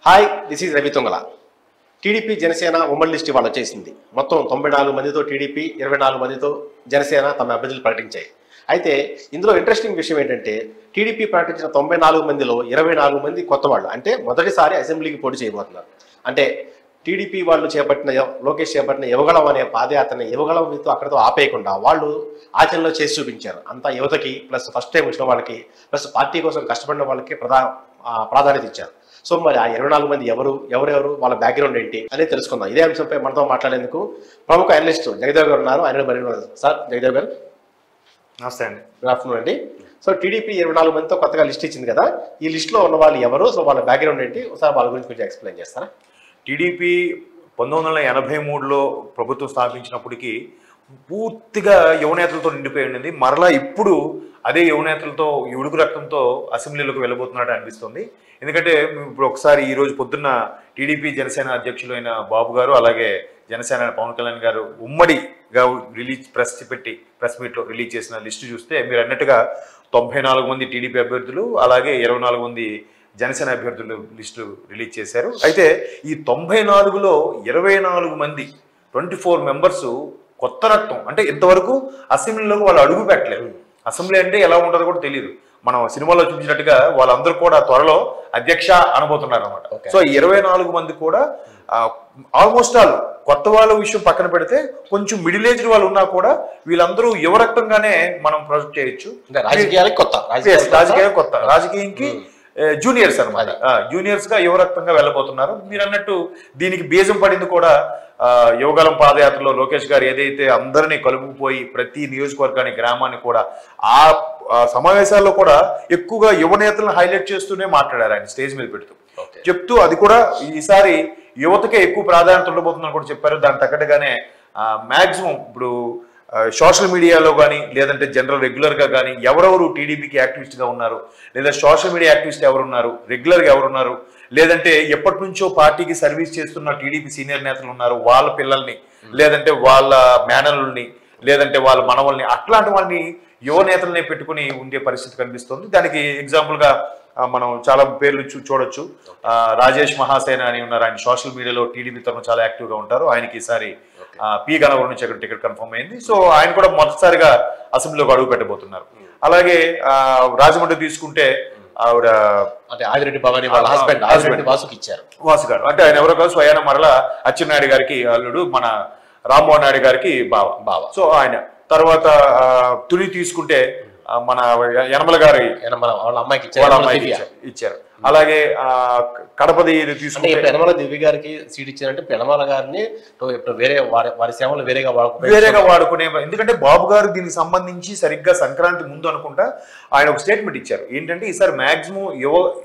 Hi, this is Ravi Tungala. TDP Janasena ఉమ్మడి list ఇవాళ వచ్చేసింది. మొత్తం 94 మందితో టీడీపీ, 24 మందితో జనసేన తమ అభ్యర్థులు ప్రకటించాయి. అయితే ఇందులో ఇంట్రెస్టింగ్ విషయం ఏంటంటే టీడీపీ ప్రకటించిన 94 మందిలో 24 మంది కొత్త వాళ్ళు, అంటే మొదటిసారి అసెంబ్లీకి పోటీ చేయబోతున్నారు. అంటే టీడీపీ వాళ్ళు లోకేష్ చేపట్టిన యువగళం అనే పాదయాత్రని యువగళం మీతో అక్కడితో ఆపేయకుండా వాళ్ళు ఆచరణలో చేసి చూపించారు. అంతా యువతకి ప్లస్ ఫస్ట్ టైం వచ్చిన వాళ్ళకి ప్లస్ పార్టీ కోసం కష్టపడిన వాళ్ళకి ప్రాధాన్యత ఇచ్చారు. సో మరి ఆ 24 మంది ఎవరెవరు వాళ్ళ బ్యాక్గ్రౌండ్ ఏంటి అనేది తెలుసుకుందాం. ఇదే అంశంపై మనతో మాట్లాడేందుకు ప్రముఖ అనలిస్ట్ జగదేవ్ గారు ఉన్నారు. ఆయన మరి సార్ జగదేవ్ గారు నమస్తే అండి. గుడ్ ఆఫ్టర్నూన్ అండి. సో టీడీపీ 24 మందితో కొత్తగా లిస్ట్ ఇచ్చింది కదా, ఈ లిస్టులో ఉన్న వాళ్ళు ఎవరు, సో వాళ్ళ బ్యాక్గ్రౌండ్ ఏంటి, ఒకసారి వాళ్ళ గురించి కొంచెం ఎక్స్ప్లెయిన్ చేస్తారా? టీడీపీ 1983లో ప్రభుత్వం స్థాపించినప్పటికీ పూర్తిగా యువనేతలతో నిండిపోయి ఉండింది. మరలా ఇప్పుడు అదే యువనేతలతో ఉడుకు రక్తంతో అసెంబ్లీలోకి వెళ్ళబోతున్నట్టు అనిపిస్తుంది. ఎందుకంటే ఇప్పుడు ఒకసారి ఈరోజు పొద్దున్న టీడీపీ జనసేన అధ్యక్షులు అయిన బాబు గారు, అలాగే జనసేన పవన్ కళ్యాణ్ గారు ఉమ్మడిగా ప్రెస్ మీట్లో రిలీజ్ చేసిన లిస్టు చూస్తే మీరు అన్నట్టుగా 94 మంది టీడీపీ అభ్యర్థులు, అలాగే 24 మంది జనసేన అభ్యర్థులు లిస్టు రిలీజ్ చేశారు. అయితే ఈ 94లో 24 మంది 24 మెంబర్స్ కొత్త రక్తం. అంటే ఇంతవరకు అసెంబ్లీలోకి వాళ్ళు అడుగు పెట్టలేదు. అసెంబ్లీ అంటే ఎలా ఉంటుందో కూడా తెలియదు. మనం సినిమాలో చూపించినట్టుగా వాళ్ళందరూ కూడా త్వరలో అధ్యక్ష అనబోతున్నారు అనమాట. సో 24 మంది కూడా ఆల్మోస్ట్ ఆల్ కొత్త వాళ్ళ విషయం పక్కన పెడితే కొంచెం మిడిల్ ఏజ్డ్ వాళ్ళు ఉన్నా కూడా వీళ్ళందరూ యువ రక్తంగానే మనం ప్రొజెక్ట్ చేయొచ్చు. రాజకీయాలకు కొత్త, రాజకీయానికి జూనియర్స్ అనమాట. జూనియర్స్ గా యువ రక్తంగా వెళ్ళబోతున్నారు. మీరు అన్నట్టు దీనికి బీజం పడింది కూడా యువగలం పాదయాత్రలో లోకేష్ గారు ఏదైతే అందరినీ కలుపుకుపోయి ప్రతి నియోజకవర్గాన్ని, గ్రామాన్ని కూడా ఆ సమావేశాల్లో కూడా ఎక్కువగా యువ నేతలను హైలైట్ చేస్తూనే మాట్లాడారు ఆయన స్టేజ్ మీద పెడుతూ చెప్తూ. అది కూడా ఈసారి యువతకే ఎక్కువ ప్రాధాన్యత ఉండబోతుందని కూడా చెప్పారు. దాని తగ్గట్టుగానే మ్యాక్సిమం ఇప్పుడు సోషల్ మీడియాలో కానీ లేదంటే జనరల్ రెగ్యులర్గా కానీ ఎవరెవరు టీడీపీకి యాక్టివిస్ట్గా ఉన్నారు, లేదా సోషల్ మీడియా యాక్టివిస్ట్ ఎవరున్నారు, రెగ్యులర్గా ఎవరున్నారు, లేదంటే ఎప్పటి నుంచో పార్టీకి సర్వీస్ చేస్తున్న టీడీపీ సీనియర్ నేతలు ఉన్నారు, వాళ్ళ పిల్లల్ని, లేదంటే వాళ్ళ మేనల్ని, లేదంటే వాళ్ళ మనవల్ని, అట్లాంటి వాళ్ళని యువ నేతలనే పెట్టుకుని ఉండే పరిస్థితి కనిపిస్తుంది. దానికి ఎగ్జాంపుల్గా మనం చాలా పేర్లు చూడొచ్చు. రాజేష్ మహాసేన అని ఉన్నారు. ఆయన సోషల్ మీడియాలో టీడీపీ తరఫున చాలా యాక్టివ్గా ఉంటారు. ఆయనకి ఈసారి పి గణవరం నుంచి అక్కడ టికెట్ కన్ఫర్మ్ అయింది. సో ఆయన కూడా మొదటిసారిగా అసెంబ్లీలోకి అడుగు పెట్టబోతున్నారు. అలాగే రాజమండ్రి తీసుకుంటే ఆవిడ అంటే ఆదిరెడ్డి భవానీ వాళ్ళ హస్బెండ్ వాసు గారు, అంటే ఆయన ఎవరో కాదు స్వయాన మరలా అచ్చెన్నాయుడు గారికి అల్లుడు, మన రామ్మోహన్ నాయుడు గారికి బావ. సో ఆయన తర్వాత తుని తీసుకుంటే మన యనమల గారి వాళ్ళ అమ్మాయికి ఇచ్చారు. అలాగే కడపది తీసుకుంటే యనమల దివ్య గారికి సీట్ ఇచ్చారంటే యనమల గారిని వేరే వారి సేవలు వేరేగా వాడుకునే. ఎందుకంటే బాబు గారు దీనికి సంబంధించి సరిగ్గా సంక్రాంతి ముందు అనుకుంటా ఆయన ఒక స్టేట్మెంట్ ఇచ్చారు. ఏంటంటే ఈసారి మాక్సిమం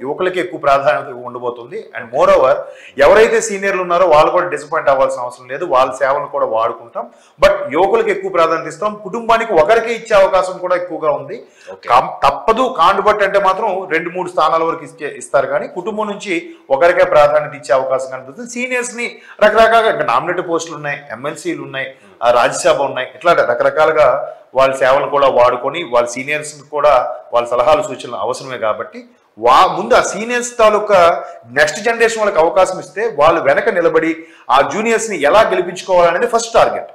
యువకులకి ఎక్కువ ప్రాధాన్యత ఉండబోతుంది. అండ్ మోర్ ఓవర్ ఎవరైతే సీనియర్లు ఉన్నారో వాళ్ళు కూడా డిసప్పాయింట్ అవ్వాల్సిన అవసరం లేదు, వాళ్ళ సేవలను కూడా వాడుకుంటాం. బట్ యువకులకి ఎక్కువ ప్రాధాన్యత ఇస్తాం. కుటుంబానికి ఒకరికే ఇచ్చే అవకాశం కూడా ఎక్కువగా ఉంది. తప్పదు కాండుబట్ అంటే మాత్రం 2-3 స్థానాల వరకు ఇస్తారు, కానీ కుటుంబం నుంచి ఒకరికే ప్రాధాన్యత ఇచ్చే అవకాశం కనిపిస్తుంది. సీనియర్స్ ని రకరకాలుగా నామినేటెడ్ పోస్టులు ఉన్నాయి, ఎమ్మెల్సీలు ఉన్నాయి, రాజ్యసభ ఉన్నాయి, ఇట్లా రకరకాలుగా వాళ్ళ సేవలు కూడా వాడుకొని వాళ్ళ సీనియర్స్ కూడా వాళ్ళ సలహాలు సూచనలు అవసరమే. కాబట్టి ముందు ఆ సీనియర్స్ తాలూకా నెక్స్ట్ జనరేషన్ వాళ్ళకి అవకాశం ఇస్తే వాళ్ళు వెనక నిలబడి ఆ జూనియర్స్ ని ఎలా గెలిపించుకోవాలనేది ఫస్ట్ టార్గెట్.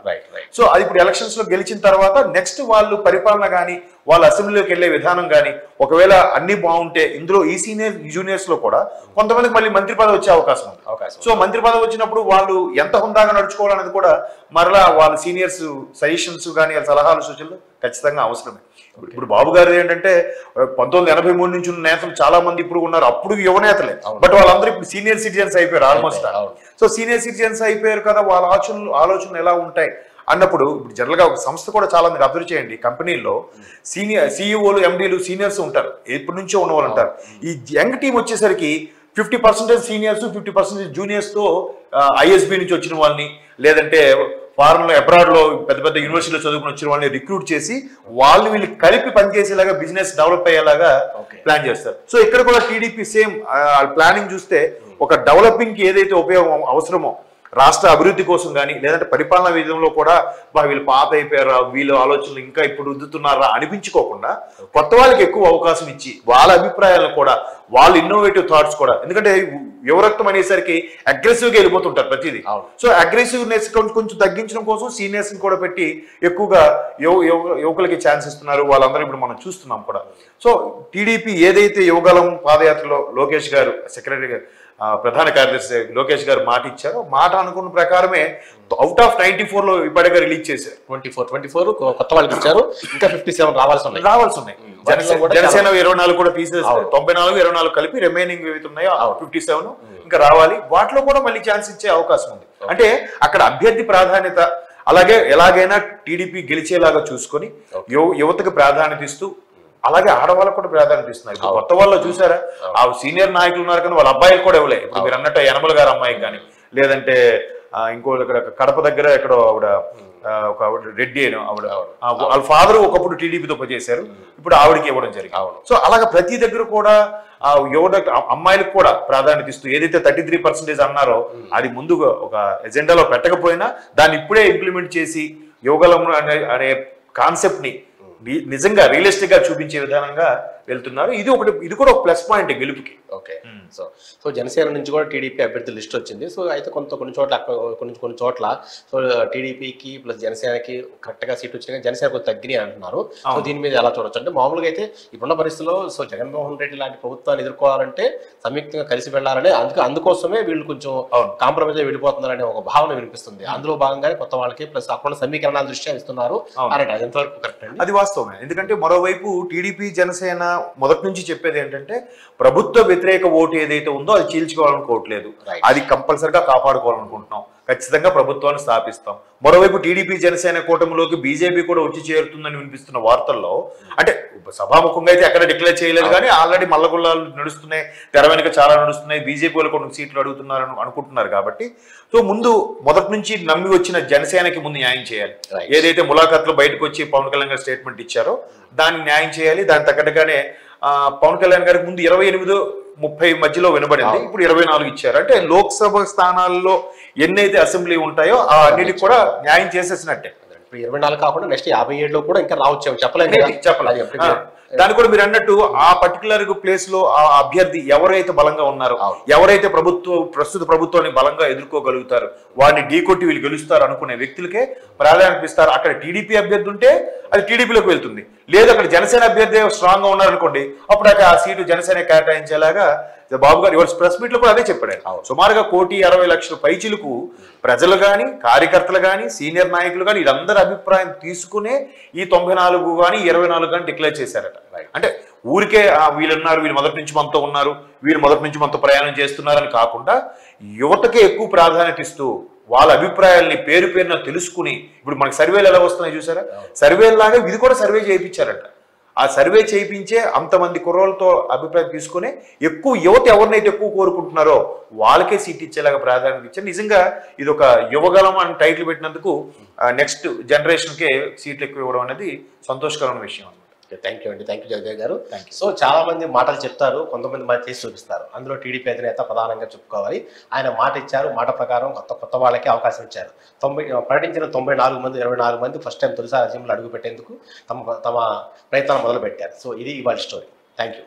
సో అది ఇప్పుడు ఎలక్షన్స్ లో గెలిచిన తర్వాత నెక్స్ట్ వాళ్ళు పరిపాలన కానీ వాళ్ళ అసెంబ్లీలోకి వెళ్లే విధానం కానీ ఒకవేళ అన్ని బాగుంటే ఇందులో ఈ సీనియర్ జూనియర్స్ లో కూడా కొంతమందికి మళ్ళీ మంత్రి పదవి వచ్చే అవకాశం ఉంది. సో మంత్రి పదవి వచ్చినప్పుడు వాళ్ళు ఎంత హుందాగా నడుచుకోవాలనేది కూడా మరలా వాళ్ళ సీనియర్స్ సజెషన్స్ కానీ వాళ్ళ సలహాలు సూచనలు ఖచ్చితంగా అవసరమే. ఇప్పుడు బాబు గారు ఏంటంటే 1983 నుంచి ఉన్న నేతలు చాలా మంది ఇప్పుడు ఉన్నారు, అప్పుడు యువ నేతలే, బట్ వాళ్ళందరూ ఇప్పుడు సీనియర్ సిటిజన్స్ అయిపోయారు ఆల్మోస్ట్. సో సీనియర్ సిటిజన్స్ అయిపోయారు కదా, వాళ్ళ ఆలోచనలు ఎలా ఉంటాయి అన్నప్పుడు ఇప్పుడు జనరల్ గా ఒక సంస్థ కూడా చాలా మంది అబ్జర్వ్ చేయండి. కంపెనీల్లో సిఇఓలు, ఎండీలు సీనియర్స్ ఉంటారు, ఎప్పటి నుంచో ఉన్న వాళ్ళు ఉంటారు. ఈ యంగ్ టీం వచ్చేసరికి 50% సీనియర్స్, 50% జూనియర్స్ తో ఐఎస్బి నుంచి వచ్చిన వాళ్ళని, లేదంటే ఫారెన్ లో అబ్రాడ్ లో పెద్ద పెద్ద యూనివర్సిటీలో చదువుకుని వచ్చిన వాళ్ళని రిక్రూట్ చేసి వాళ్ళు వీళ్ళు కలిపి పనిచేసేలాగా బిజినెస్ డెవలప్ అయ్యేలాగా ప్లాన్ చేస్తారు. సో ఇక్కడ కూడా టీడీపీ సేమ్ ప్లానింగ్ చూస్తే ఒక డెవలపింగ్ కి ఏదైతే ఉపయోగం అవసరమో రాష్ట్ర అభివృద్ధి కోసం కానీ లేదంటే పరిపాలనా విధానంలో కూడా వీళ్ళు పాత అయిపోయారా, వీళ్ళు ఆలోచనలు ఇంకా ఇప్పుడు రుద్దుతున్నారా అనిపించుకోకుండా కొత్త వాళ్ళకి ఎక్కువ అవకాశం ఇచ్చి వాళ్ళ అభిప్రాయాలను కూడా వాళ్ళ ఇన్నోవేటివ్ థాట్స్ కూడా, ఎందుకంటే యువరక్తం అనేసరికి అగ్రెసివ్గా వెళ్ళిపోతుంటారు ప్రతిదీ. సో అగ్రెసివ్నెస్ కొంచెం తగ్గించడం కోసం సీనియర్స్ ని కూడా పెట్టి ఎక్కువగా యువకులకి ఛాన్స్ ఇస్తున్నారు. వాళ్ళందరూ ఇప్పుడు మనం చూస్తున్నాం కూడా. సో టీడీపీ ఏదైతే యువగలం పాదయాత్రలో లోకేష్ గారు సెక్రటరీ గారు ప్రధాన కార్యదర్శి లోకేష్ గారు మాట ఇచ్చారు, మాట అనుకున్న ప్రకారమే అవుట్ ఆఫ్ 94లో ఇప్పటిగా రిలీజ్ చేశారు. 24 కొత్త వాళ్ళకి ఇచ్చారు, ఇంకా 57 రావాల్సి ఉన్నాయి. జనసేన 24 కూడా తీసేస్తారు, 94, 24 కలిపి రిమైనింగ్ ఏవైతే ఉన్నాయో 57 ఇంకా రావాలి. వాటిలో కూడా మళ్ళీ ఛాన్స్ ఇచ్చే అవకాశం ఉంది. అంటే అక్కడ అభ్యర్థి ప్రాధాన్యత, అలాగే ఎలాగైనా టీడీపీ గెలిచేలాగా చూసుకొని యువతకు ప్రాధాన్యత ఇస్తూ, అలాగే ఆడవాళ్ళకు కూడా ప్రాధాన్యత ఇస్తున్నారు. ఇప్పుడు కొత్త వాళ్ళు చూసారా, ఆ సీనియర్ నాయకులు ఉన్నారు కానీ వాళ్ళ అబ్బాయిలు కూడా ఇవ్వలే. ఇప్పుడు మీరు అన్నట్టు యనమల గారు అమ్మాయికి కానీ, లేదంటే ఇంకో ఇక్కడ కడప దగ్గర ఎక్కడో ఆవిడ ఒక రెడ్డి అయిన ఆవిడ వాళ్ళ ఫాదర్ ఒకప్పుడు టీడీపీతో పనిచేశారు, ఇప్పుడు ఆవిడకి ఇవ్వడం జరిగింది. సో అలాగే ప్రతి దగ్గర కూడా యువత అమ్మాయిలకు కూడా ప్రాధాన్యత ఇస్తూ ఏదైతే 33% అన్నారో అది ముందుగా ఒక ఎజెండాలో పెట్టకపోయినా దాన్ని ఇప్పుడే ఇంప్లిమెంట్ చేసి యువగలం అనే కాన్సెప్ట్ ని నిజంగా రియలిస్టిక్ గా చూపించే విధానంగా వెళ్తున్నారు. ఇది కూడా ఒక ప్లస్ పాయింట్ గెలుపుకి. ఓకే. సో జనసేన నుంచి కూడా టీడీపీ అభ్యర్థి లిస్ట్ వచ్చింది. సో అయితే కొన్ని చోట్ల కొన్ని చోట్ల సో టీడీపీకి ప్లస్ జనసేనకి కరెక్ట్ గా సీట్ వచ్చినాయి, జనసేన కొంచెం తగ్గినాయి అంటున్నారు. సో దీని మీద ఎలా చూడొచ్చు అంటే, మామూలుగా అయితే ఇప్పుడున్న పరిస్థితుల్లో సో జగన్మోహన్ రెడ్డి లాంటి ప్రభుత్వాన్ని ఎదుర్కోవాలంటే సంయుక్తంగా కలిసి వెళ్ళాలని, అందుకోసమే వీళ్ళు కొంచెం కాంప్రమైజ్ వెళ్ళిపోతున్నారనే ఒక భావన వినిపిస్తుంది. అందులో భాగంగానే కొత్త వాళ్ళకి ప్లస్ అక్కడ సమీకరణాల దృష్ట్యా ఇస్తున్నారు అన్నట్టు. అది ఎంతవరకు కరెక్ట్ అండి? అది వాస్తవమే. ఎందుకంటే మరోవైపు టీడీపీ జనసేన మొదటి నుంచి చెప్పేది ఏంటంటే, ప్రభుత్వ వ్యతిరేక ఓటు ఏదైతే ఉందో అది చీల్చుకోవాలనుకోవట్లేదు, అది కంపల్సరిగా కాపాడుకోవాలనుకుంటున్నాం, ఖచ్చితంగా ప్రభుత్వాన్ని స్థాపిస్తాం. మరోవైపు టీడీపీ జనసేన కూటమిలోకి బీజేపీ కూడా వచ్చి చేరుతుందని వినిపిస్తున్న వార్తల్లో, అంటే సభాముఖంగా అయితే ఎక్కడ డిక్లేర్ చేయలేదు కానీ ఆల్రెడీ మల్లగుల్లాలు నడుస్తున్నాయి, తెర వెనుక చాలా నడుస్తున్నాయి, బీజేపీ వాళ్ళు కొన్ని సీట్లు అడుగుతున్నారని అనుకుంటున్నారు. కాబట్టి సో మొదటి నుంచి నమ్మి వచ్చిన జనసేనకి ముందు న్యాయం చేయాలి. ఏదైతే ములాఖాత్లో బయటకు వచ్చి పవన్ కళ్యాణ్ గారు స్టేట్మెంట్ ఇచ్చారో దాన్ని న్యాయం చేయాలి. దాని తగ్గట్టుగానే పవన్ కళ్యాణ్ గారికి ముందు 28-30 మధ్యలో వినబడింది, ఇప్పుడు 24 ఇచ్చారు. అంటే లోక్సభ స్థానాల్లో ఎన్నైతే అసెంబ్లీ ఉంటాయో ఆ అన్నిటికి కూడా న్యాయం చేసేసినట్టే. 24 కాకుండా నెక్స్ట్ 57లో కూడా ఇంకా రావచ్చు, చెప్పలేదు. దాని కూడా మీరు అన్నట్టు ఆ పర్టికులర్ ప్లేస్ లో ఆ అభ్యర్థి ఎవరైతే బలంగా ఉన్నారో, ఎవరైతే ప్రస్తుత ప్రభుత్వాన్ని బలంగా ఎదుర్కోగలుగుతారు, వారిని ఢీకొట్టి వీళ్ళు గెలుస్తారు అనుకునే వ్యక్తులకే ప్రాధాన్యత ఇస్తారు. అక్కడ టీడీపీ అభ్యర్థి ఉంటే అది టీడీపీలోకి వెళ్తుంది, లేదు అక్కడ జనసేన అభ్యర్థి స్ట్రాంగ్ గా ఉన్నారనుకోండి, అప్పుడు ఆ సీటు జనసేన కేటాయించేలాగా బాబు గారు ఇవాళ ప్రెస్ మీట్ లో కూడా అదే చెప్పాడు. సుమారుగా 1,60,00,000 పైచిలకు ప్రజలు కానీ, కార్యకర్తలు కానీ, సీనియర్ నాయకులు కానీ వీళ్ళందరి అభిప్రాయం తీసుకునే ఈ 94 కానీ 24 కానీ డిక్లేర్ చేశారట. అంటే ఊరికే వీళ్ళున్నారు, వీళ్ళు మొదటి నుంచి మనతో ఉన్నారు, వీళ్ళు మొదటి నుంచి మనతో ప్రయాణం చేస్తున్నారని కాకుండా యువతకే ఎక్కువ ప్రాధాన్యత ఇస్తూ వాళ్ళ అభిప్రాయాల్ని పేరు పేరున తెలుసుకుని, ఇప్పుడు మనకి సర్వేలు ఎలా వస్తున్నాయి చూసారా, సర్వేలాగా ఇది కూడా సర్వే చేయించారట. ఆ సర్వే చేయించే అంతమంది కుర్రోళ్ళతో అభిప్రాయం తీసుకుని ఎక్కువ యువత ఎవరినైతే ఎక్కువ కోరుకుంటున్నారో వాళ్ళకే సీట్ ఇచ్చేలాగా ప్రాధాన్యత ఇచ్చారు. నిజంగా ఇది ఒక యువగలం అని టైటిల్ పెట్టినందుకు నెక్స్ట్ జనరేషన్కే సీట్లు ఎక్కువ ఇవ్వడం అనేది సంతోషకరమైన విషయం అన్నమాట. థ్యాంక్ యూ అండి, థ్యాంక్ యూ జగదేవ్ గారు. సో చాలా మంది మాటలు చెప్తారు, కొంతమంది మాట చేసి చూపిస్తారు. అందులో టీడీపీ అధినేత ప్రధానంగా చెప్పుకోవాలి. ఆయన మాట ఇచ్చారు, మాట ప్రకారం కొత్త వాళ్ళకి అవకాశం ఇచ్చారు. ప్రకటించిన 94 మంది 24 మంది ఫస్ట్ టైం తొలిసారి అసెంబ్లీలో అడుగు పెట్టేందుకు తమ ప్రయత్నాలు మొదలు పెట్టారు. సో ఇది ఇవాళ స్టోరీ. Thank you.